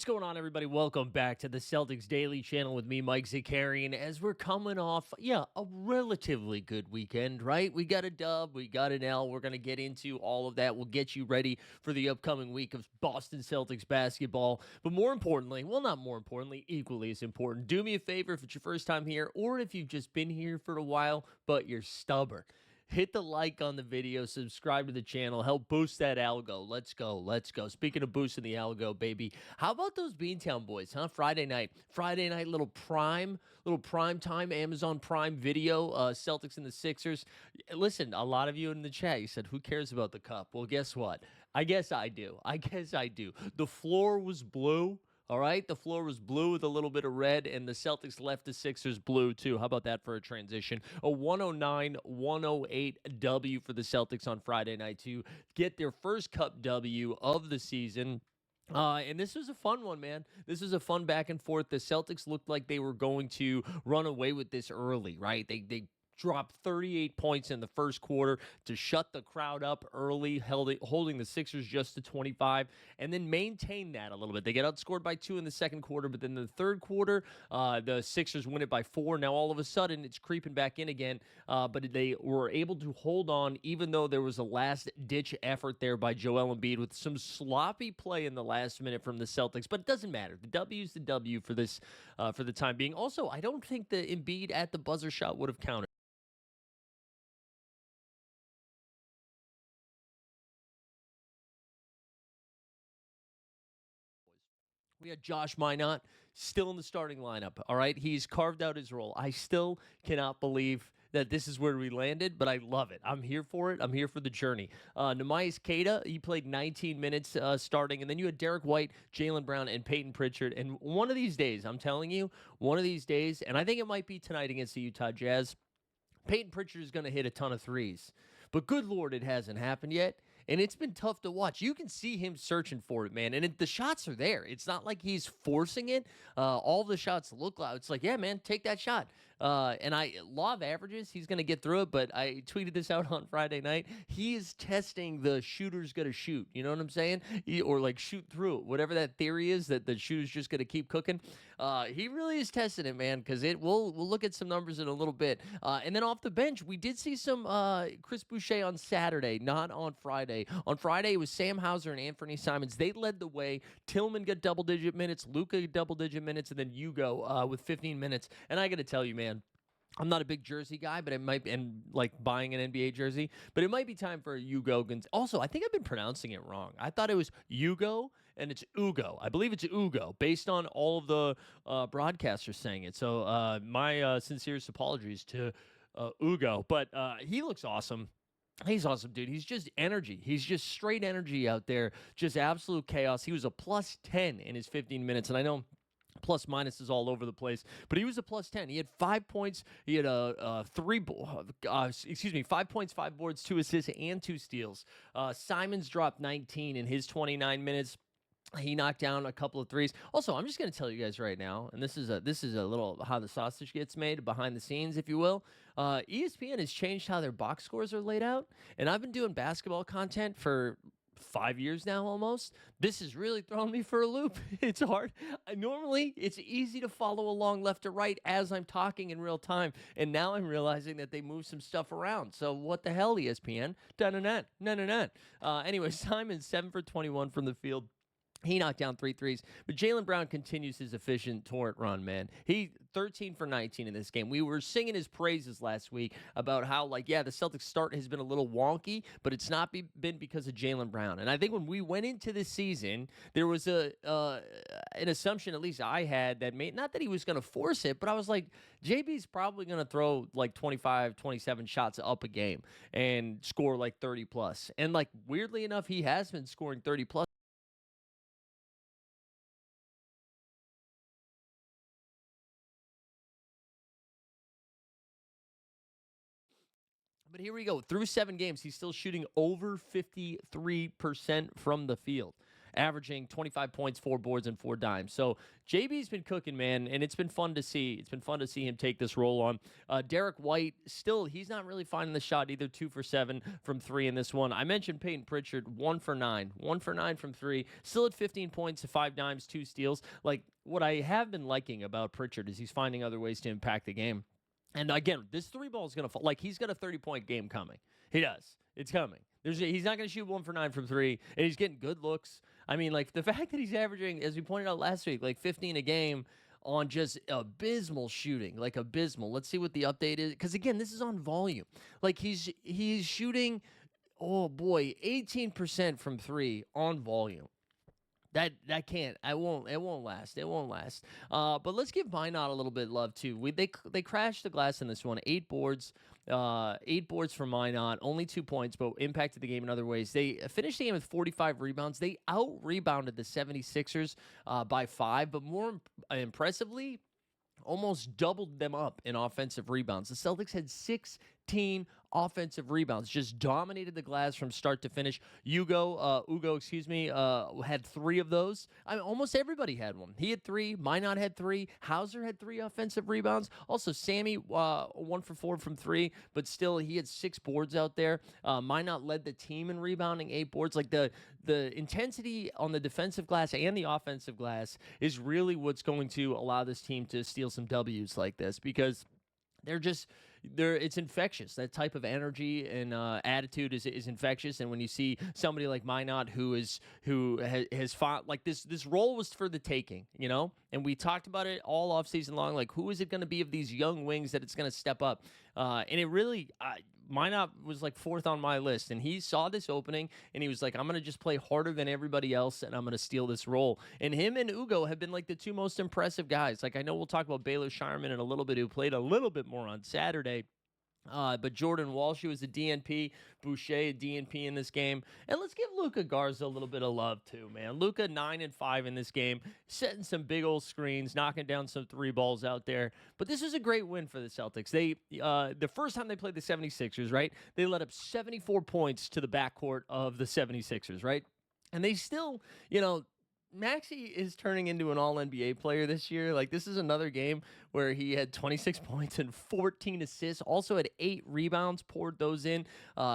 What's going on, everybody? Welcome back to the Celtics Daily Channel with me, Mike Zakarian, as we're coming off, a relatively good weekend, right? We got a dub, we got an L. We're going to get into all of that. We'll get you ready for the upcoming week of Boston Celtics basketball. But more importantly, well, not more importantly, equally as important, do me a favor if it's your first time here or if you've just been here for a while, but you're stubborn. Hit the like on the video, subscribe to the channel, help boost that algo. Let's go, let's go. Speaking of boosting the algo, baby, how about those Beantown boys, huh? Friday night, little prime time, Amazon Prime Video, Celtics and the Sixers. Listen, a lot of you in the chat, you said, who cares about the cup? Well, guess what? I guess I do. The floor was blue. All right, the floor was blue with a little bit of red, and the Celtics left the Sixers blue, too. How about that for a transition? A 109-108 W for the Celtics on Friday night to get their first Cup W of the season. And this was a fun one, man. This was a fun back and forth. The Celtics looked like they were going to run away with this early, right? They dropped 38 points in the first quarter to shut the crowd up early, holding the Sixers just to 25, and then maintain that a little bit. They get outscored by 2 in the second quarter, but then in the third quarter, the Sixers win it by 4. Now, all of a sudden, it's creeping back in again, but they were able to hold on, even though there was a last-ditch effort there by Joel Embiid with some sloppy play in the last minute from the Celtics, but it doesn't matter. The W's the W for this, for the time being. Also, I don't think the Embiid at the buzzer shot would have counted. We had Josh Minot still in the starting lineup. All right. He's carved out his role. I still cannot believe that this is where we landed, but I love it. I'm here for it. I'm here for the journey. Nemias Queta, he played 19 minutes starting, and then you had Derek White, Jaylen Brown, and Peyton Pritchard. And one of these days, I'm telling you, one of these days, and I think it might be tonight against the Utah Jazz, Peyton Pritchard is going to hit a ton of threes. But good Lord, it hasn't happened yet. And it's been tough to watch. You can see him searching for it, man. And the shots are there. It's not like he's forcing it. All the shots look like it's like, yeah, man, take that shot. And law of averages, he's going to get through it. But I tweeted this out on Friday night. He is testing the shooter's going to shoot. You know what I'm saying? Or like shoot through it. Whatever that theory is that the shooter's just going to keep cooking. He really is testing it, man, because we'll look at some numbers in a little bit. And then off the bench, we did see some Chris Boucher on Saturday, not on Friday. On Friday, it was Sam Hauser and Anthony Simons. They led the way. Tillman got double-digit minutes. Luka double-digit minutes, and then Hugo with 15 minutes. And I got to tell you, man, I'm not a big jersey guy, but it might be, and like buying an NBA jersey, but it might be time for Hugo. Also, I think I've been pronouncing it wrong. I thought it was Hugo, and it's Ugo. I believe it's Ugo, based on all of the broadcasters saying it. So my sincerest apologies to Ugo, but he looks awesome. He's awesome, dude. He's just energy. He's just straight energy out there, just absolute chaos. He was a plus 10 in his 15 minutes, and I know plus minus is all over the place, but he was a plus 10. He had 5 points. He had 5 points, 5 boards, 2 assists, and 2 steals. Simons dropped 19 in his 29 minutes. He knocked down a couple of threes. Also, I'm just going to tell you guys right now, and this is a little how the sausage gets made behind the scenes, if you will. ESPN has changed how their box scores are laid out, and I've been doing basketball content for 5 years now almost. This has really thrown me for a loop. It's hard. Normally, it's easy to follow along left to right as I'm talking in real time, and now I'm realizing that they move some stuff around. So what the hell, ESPN? Dun-dun-dun. No. Anyway, Simon 7 for 21 from the field. He knocked down 3 threes, but Jaylen Brown continues his efficient torrent run, man. He 13 for 19 in this game. We were singing his praises last week about how, the Celtics start has been a little wonky, but it's not been because of Jaylen Brown. And I think when we went into this season, there was an assumption, at least I had, that not that he was going to force it, but I was like, JB's probably going to throw 25, 27 shots up a game and score 30 plus. And weirdly enough, he has been scoring 30 plus. But here we go. Through 7 games, he's still shooting over 53% from the field. averaging 25 points, 4 boards, and 4 dimes. So JB's been cooking, man, and it's been fun to see. It's been fun to see him take this role on. Derek White, still, he's not really finding the shot either. 2 for 7 from 3 in this one. I mentioned Peyton Pritchard, 1 for 9. 1 for 9 from 3. Still at 15 points, 5 dimes, 2 steals. Like, what I have been liking about Pritchard is he's finding other ways to impact the game. And again, this 3 ball is going to fall. Like, he's got a 30-point game coming. He does. It's coming. He's not going to shoot 1 for 9 from 3, and he's getting good looks. I mean, like, the fact that he's averaging, as we pointed out last week, like 15 a game on just abysmal shooting, like abysmal. Let's see what the update is. Because, again, this is on volume. Like, he's shooting, oh, boy, 18% from 3 on volume. That can't. It won't last. It won't last. But let's give Minot a little bit of love too. They crashed the glass in this one. 8 boards. 8 boards for Minot. Only 2 points, but impacted the game in other ways. They finished the game with 45 rebounds. They out-rebounded the 76ers by 5, but more impressively, almost doubled them up in offensive rebounds. The Celtics had 16 offensive rebounds, just dominated the glass from start to finish. Ugo, had 3 of those. I mean, almost everybody had one. He had 3. Minot had 3. Hauser had 3 offensive rebounds. Also, Sammy, 1 for 4 from 3, but still, he had 6 boards out there. Minot led the team in rebounding, 8 boards. Like, the intensity on the defensive glass and the offensive glass is really what's going to allow this team to steal some W's like this, because it's infectious. That type of energy and attitude is infectious. And when you see somebody like Minot who has fought, like, this role was for the taking, you know? And we talked about it all off season long. Like, who is it going to be of these young wings that it's going to step up? And it really, Minot was like 4th on my list, and he saw this opening, and he was like, I'm going to just play harder than everybody else, and I'm going to steal this role. And him and Ugo have been like the 2 most impressive guys. Like, I know we'll talk about Baylor Shireman in a little bit, who played a little bit more on Saturday. But Jordan Walsh, who was a DNP, Boucher, a DNP in this game. And let's give Luka Garza a little bit of love, too, man. Luka, 9 and 5 in this game, setting some big old screens, knocking down some 3 balls out there. But this is a great win for the Celtics. They, the first time they played the 76ers, right, they let up 74 points to the backcourt of the 76ers, right? And they still, Maxey is turning into an all-NBA player this year. Like, this is another game where he had 26 points and 14 assists. Also had 8 rebounds, poured those in.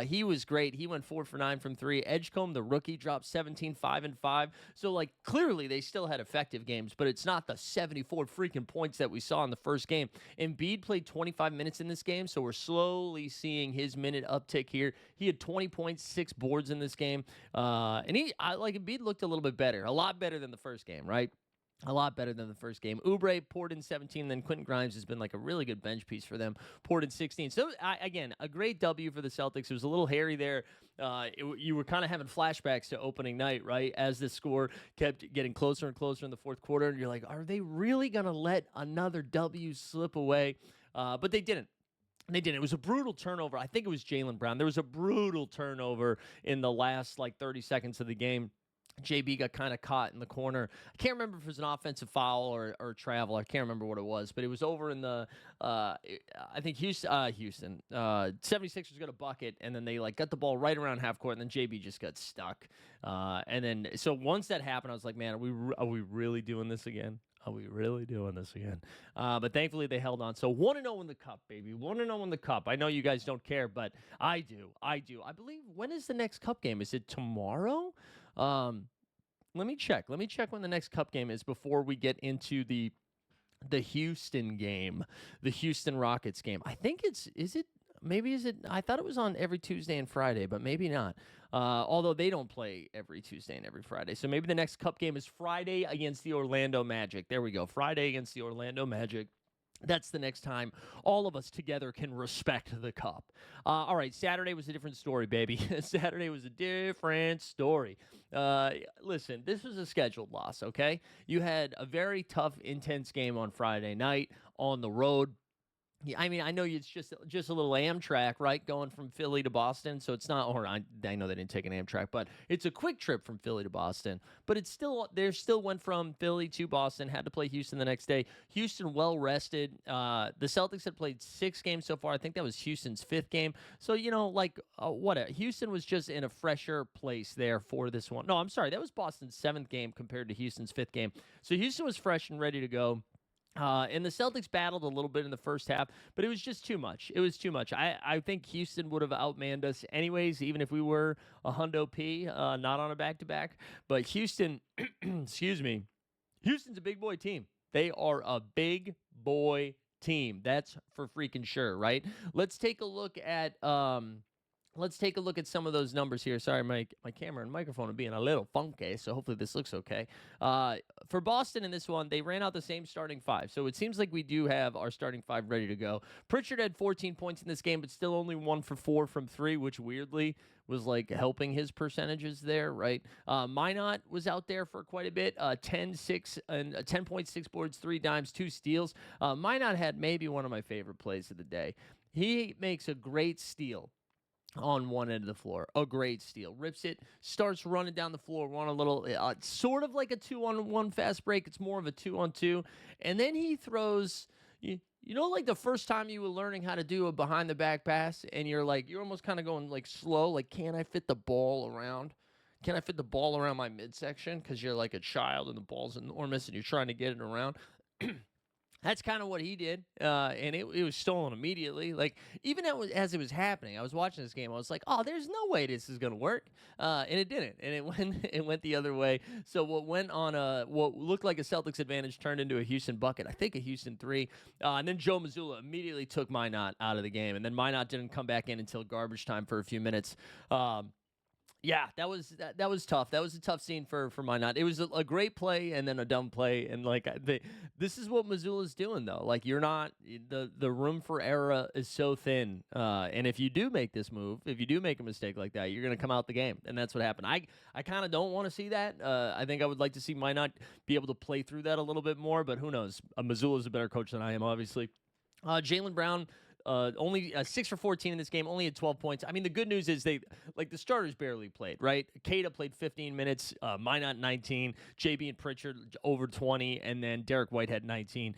He was great. He went 4 for 9 from 3. Edgecombe, the rookie, dropped 17, 5 and 5. So, like, clearly they still had effective games, but it's not the 74 freaking points that we saw in the first game. Embiid played 25 minutes in this game, so we're slowly seeing his minute uptick here. He had 20 points, 6 boards in this game. And Embiid looked a little bit better, a lot better than the first game, right? A lot better than the first game. Oubre poured in 17, then Quentin Grimes has been like a really good bench piece for them, poured in 16. So, again, a great W for the Celtics. It was a little hairy there. You were kind of having flashbacks to opening night, right, as the score kept getting closer and closer in the fourth quarter, and you're like, are they really going to let another W slip away? But they didn't. They didn't. It was a brutal turnover. I think it was Jaylen Brown. There was a brutal turnover in the last, 30 seconds of the game. JB got kind of caught in the corner. I can't remember if it was an offensive foul or travel. I can't remember what it was, but it was over in the, I think Houston. 76ers got a bucket, and then they got the ball right around half court, and then JB just got stuck. And then, so once that happened, I was like, man, are we really doing this again? Are we really doing this again? But thankfully, they held on. So 1-0 in the cup, baby. 1-0 in the cup. I know you guys don't care, but I do. I believe, when is the next cup game? Is it tomorrow? Let me check. Let me check when the next cup game is before we get into the Houston game, the Houston Rockets game. I think is it? I thought it was on every Tuesday and Friday, but maybe not. Although they don't play every Tuesday and every Friday. So maybe the next cup game is Friday against the Orlando Magic. There we go. Friday against the Orlando Magic. That's the next time all of us together can respect the cup. All right, Saturday was a different story, baby. Saturday was a different story. Listen, this was a scheduled loss, okay? You had a very tough, intense game on Friday night on the road. Yeah, I mean, I know it's just a little Amtrak, right, going from Philly to Boston. So it's not, or I know they didn't take an Amtrak, but it's a quick trip from Philly to Boston. But it's still, they still went from Philly to Boston, had to play Houston the next day. Houston well rested. The Celtics had played 6 games so far. I think that was Houston's 5th game. So Houston was just in a fresher place there for this one. No, I'm sorry, that was Boston's 7th game compared to Houston's 5th game. So Houston was fresh and ready to go. And the Celtics battled a little bit in the first half, but it was just too much. It was too much. I think Houston would have outmanned us anyways, even if we were a hundo P, not on a back-to-back. But Houston, excuse me, Houston's a big boy team. They are a big boy team. That's for freaking sure, right? Let's take a look at some of those numbers here. Sorry, my camera and microphone are being a little funky, so hopefully this looks okay. For Boston in this one, they ran out the same starting 5, so it seems like we do have our starting 5 ready to go. Pritchard had 14 points in this game, but still only 1 for 4 from 3, which weirdly was like helping his percentages there, right? Minot was out there for quite a bit, 10.6 boards, 3 dimes, 2 steals. Minot had maybe one of my favorite plays of the day. He makes a great steal on one end of the floor. A great steal. Rips it, starts running down the floor, run a little, sort of like a 2-on-1 fast break. It's more of a 2-on-2. And then he throws, like the first time you were learning how to do a behind the back pass, and you're almost kind of going like slow, like, can I fit the ball around? Can I fit the ball around my midsection? Because you're like a child and the ball's enormous and you're trying to get it around. That's kind of what he did, and it was stolen immediately. Like, even as it was happening, I was watching this game. I was like, "Oh, there's no way this is gonna work," and it didn't. And it went the other way. So what looked like a Celtics advantage turned into a Houston bucket. I think a Houston 3. And then Joe Mazzulla immediately took Minot out of the game, and then Minot didn't come back in until garbage time for a few minutes. Yeah, that was tough. That was a tough scene for Minot. It was a great play and then a dumb play, and this is what Missoula's doing though. Like, you're not, the room for error is so thin, and if you do make this move, if you do make a mistake like that, you're gonna come out the game, and that's what happened. I kind of don't want to see that. I think I would like to see Minot be able to play through that a little bit more, but who knows? Missoula's a better coach than I am, obviously. Jaylen Brown. Only 6 for 14 in this game, only had 12 points. I mean, the good news is the starters barely played, right? Kata played 15 minutes, Minot 19, JB and Pritchard over 20, and then Derek White had 19.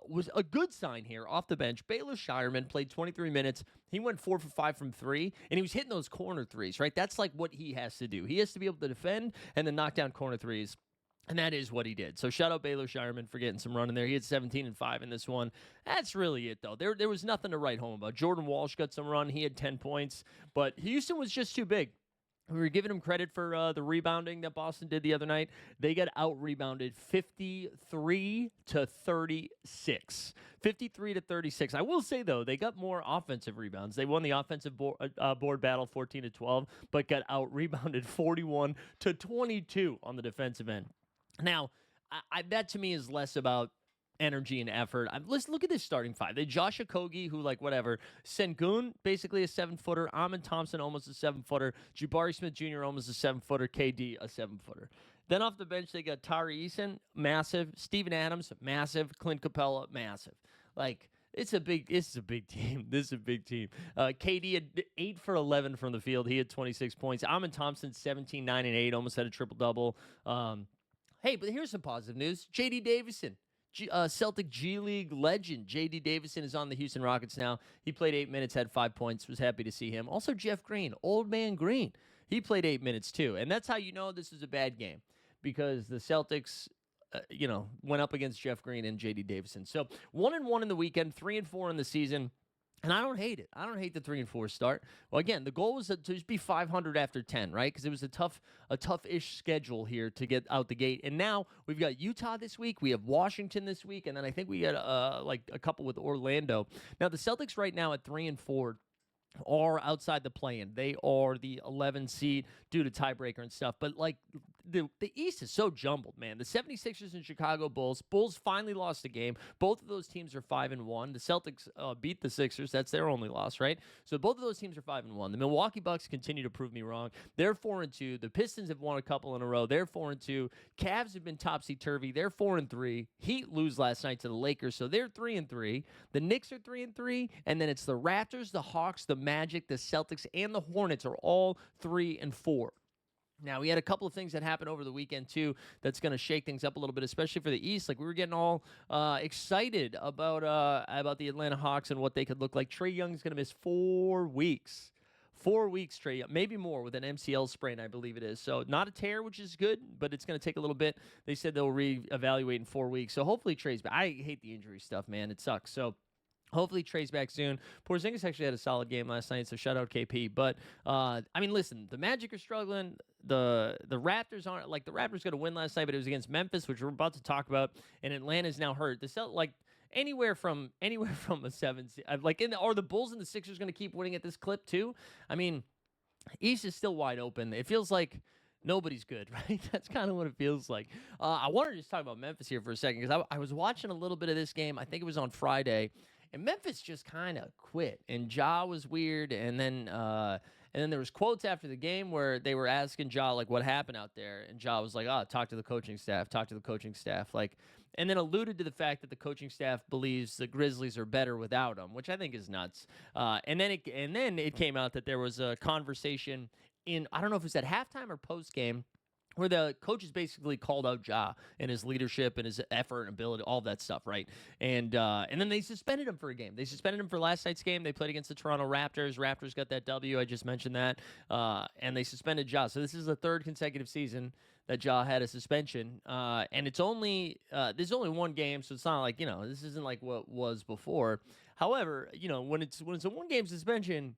Was a good sign here off the bench. Baylor Shireman played 23 minutes. He went 4 for 5 from 3, and he was hitting those corner threes, right? That's like what he has to do. He has to be able to defend and then knock down corner threes. And that is what he did. So shout out Baylor Shireman for getting some run in there. He had 17 and 5 in this one. That's really it, though. There was nothing to write home about. Jordan Walsh got some run. He had 10 points. But Houston was just too big. We were giving him credit for the rebounding that Boston did the other night. They got out-rebounded 53 to 36. 53 to 36. I will say, though, they got more offensive rebounds. They won the offensive board battle 14 to 12, but got out-rebounded 41 to 22 on the defensive end. Now, that to me is less about energy and effort. Let's look at this starting 5. They Josh Okogie, who, whatever. Sengun, basically a 7-footer. Amin Thompson, almost a 7-footer. Jabari Smith Jr., almost a 7-footer. KD, a 7-footer. Then off the bench, they got Tari Eason, massive. Steven Adams, massive. Clint Capella, massive. This is a big team. This is a big team. KD had 8 for 11 from the field. He had 26 points. Amin Thompson, 17, 9, and 8, almost had a triple-double. Hey, but here's some positive news. J.D. Davison, Celtic G League legend. J.D. Davison is on the Houston Rockets now. He played 8 minutes, had 5 points. Was happy to see him. Also, Jeff Green, old man Green. He played 8 minutes, too. And that's how you know this is a bad game, because the Celtics, went up against Jeff Green and J.D. Davison. So 1-1 in the weekend, 3-4 in the season. And I don't hate it. I don't hate the 3-4 start. Well, again, the goal was to just be 500 after 10, right? Because it was a tough-ish schedule here to get out the gate. And now we've got Utah this week. We have Washington this week, and then I think we got a couple with Orlando. Now the Celtics right now at 3-4 are outside the play-in. They are the 11 seed due to tiebreaker and stuff. But the East is so jumbled, man. The 76ers and Chicago Bulls. Bulls finally lost a game. Both of those teams are 5-1. The Celtics beat the Sixers. That's their only loss, right? So both of those teams are 5-1. The Milwaukee Bucks continue to prove me wrong. They're 4-2. The Pistons have won a couple in a row. They're 4-2. Cavs have been topsy-turvy. They're 4-3. Heat lose last night to the Lakers, so they're 3-3. The Knicks are 3-3, and then it's the Raptors, the Hawks, the Magic, the Celtics, and the Hornets are all 3-4. Now, we had a couple of things that happened over the weekend, too, that's going to shake things up a little bit, especially for the East. Like, we were getting all excited about the Atlanta Hawks and what they could look like. Trae Young's going to miss 4 weeks. 4 weeks, Trae Young, maybe more, with an MCL sprain, I believe it is. So, not a tear, which is good, but it's going to take a little bit. They said they'll reevaluate in 4 weeks. So, hopefully, Trae's back. I hate the injury stuff, man. It sucks. So, hopefully Trae's back soon. Porzingis actually had a solid game last night, so shout out KP. But I mean, listen, the Magic are struggling. The Raptors aren't, like, the Raptors got a win last night, but it was against Memphis, which we're about to talk about, and Atlanta's now hurt. Anywhere from a 7 like, are the Bulls and the Sixers going to keep winning at this clip too? I mean, East is still wide open. It feels like nobody's good, right? That's kind of what it feels like. I wanted to just talk about Memphis here for a second, because I was watching a little bit of this game. I think it was on Friday. And Memphis just kind of quit, and Ja was weird. And then there was quotes after the game where they were asking Ja, like, what happened out there, and Ja was like, "Oh, talk to the coaching staff, like, and then alluded to the fact that the coaching staff believes the Grizzlies are better without him, which I think is nuts. And then it came out that there was a conversation I don't know if it was at halftime or post game, where the coaches basically called out Ja and his leadership and his effort and ability, all that stuff, right? And then they suspended him for a game. They suspended him for last night's game. They played against the Toronto Raptors. Raptors got that W. I just mentioned that. And they suspended Ja. So this is the 3rd consecutive season that Ja had a suspension. And it's there's only one game, so it's not like, this isn't like what was before. However, when it's a 1-game suspension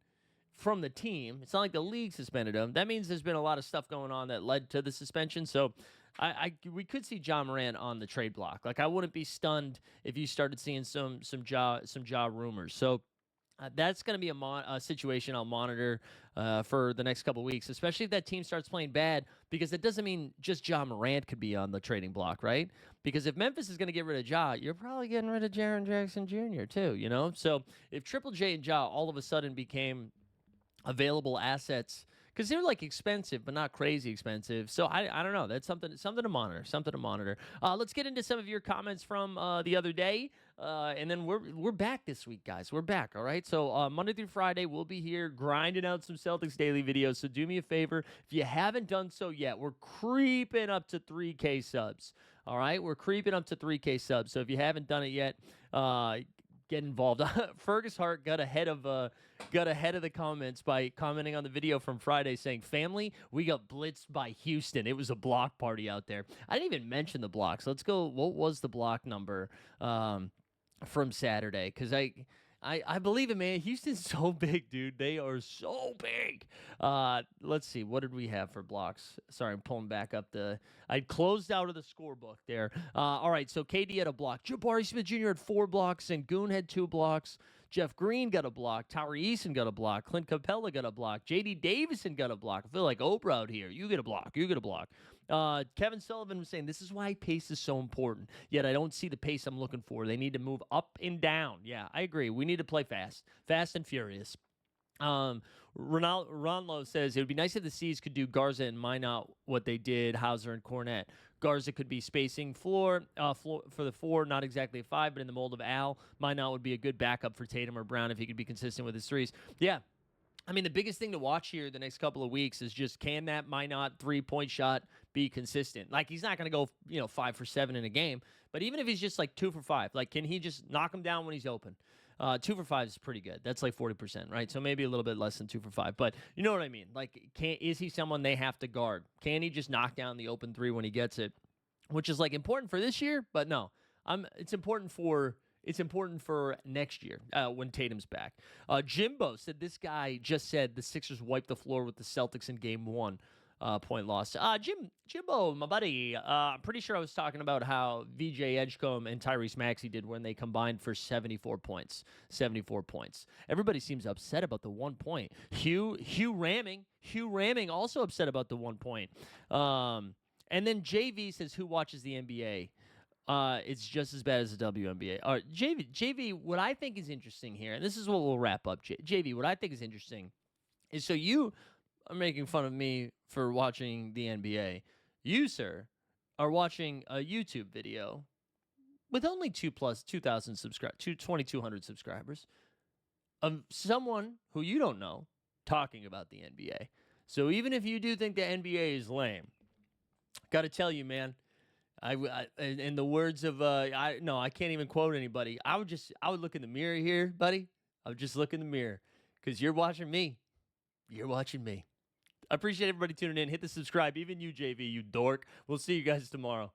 from the team, it's not like the league suspended him. That means there's been a lot of stuff going on that led to the suspension. So we could see Ja Morant on the trade block. Like, I wouldn't be stunned if you started seeing some Ja rumors. So that's going to be a situation I'll monitor for the next couple of weeks, especially if that team starts playing bad, because it doesn't mean just Ja Morant could be on the trading block, right? Because if Memphis is going to get rid of Ja, you're probably getting rid of Jaren Jackson Jr. too, So if Triple J and Ja all of a sudden became available assets, because they're like expensive but not crazy expensive, so I don't know, that's something to monitor. Let's get into some of your comments from the other day, and then we're back this week, guys. We're back, all right? So Monday through Friday we'll be here grinding out some Celtics daily videos. So do me a favor, if you haven't done so yet, we're creeping up to 3K subs. All right, we're creeping up to 3K subs, so if you haven't done it yet, get involved. Fergus Hart got ahead of the comments by commenting on the video from Friday, saying, "Family, we got blitzed by Houston. It was a block party out there." I didn't even mention the blocks. Let's go. What was the block number from Saturday? Because I believe it, man. Houston's so big, dude. They are so big. Let's see. What did we have for blocks? Sorry, I'm pulling back up I closed out of the scorebook there. All right, so KD had a block. Jabari Smith Jr. had 4 blocks. Sengun had 2 blocks. Jeff Green got a block. Tyree Eason got a block. Clint Capella got a block. J.D. Davison got a block. I feel like Oprah out here. You get a block. Kevin Sullivan was saying, "This is why pace is so important, yet I don't see the pace I'm looking for. They need to move up and down." Yeah, I agree. We need to play fast and furious. Ronlo says, "It would be nice if the C's could do Garza and Minot what they did Hauser and Cornette. Garza could be spacing floor for the 4, not exactly a 5, but in the mold of Al. Minot would be a good backup for Tatum or Brown if he could be consistent with his threes." Yeah. I mean, the biggest thing to watch here the next couple of weeks is just, can that Minot 3-point shot be consistent? Like, he's not going to go, 5 for 7 in a game, but even if he's just like 2 for 5, like, can he just knock him down when he's open? 2 for 5 is pretty good. That's like 40%, right? So maybe a little bit less than 2 for 5, but you know what I mean? Like, is he someone they have to guard? Can he just knock down the open 3 when he gets it? Which is like important for this year, but no, it's important for next year when Tatum's back. Jimbo said this guy just said the Sixers wiped the floor with the Celtics in Game 1. Point loss. Jimbo, my buddy, I'm pretty sure I was talking about how VJ Edgecombe and Tyrese Maxey did when they combined for 74 points. 74 points. Everybody seems upset about the 1 point. Hugh Ramming also upset about the 1 point. And then JV says, who watches the NBA? It's just as bad as the WNBA. All right, JV, what I think is interesting here, and this is what we'll wrap up, JV, what I think is interesting is, so you are making fun of me for watching the NBA. You, sir, are watching a YouTube video with only 2,000 subscribers, 2,200 subscribers, of someone who you don't know talking about the NBA. So even if you do think the NBA is lame, got to tell you, man, in the words of I can't even quote anybody. I would look in the mirror here, buddy. I would just look in the mirror, because you're watching me. You're watching me. I appreciate everybody tuning in. Hit the subscribe. Even you, JV, you dork. We'll see you guys tomorrow.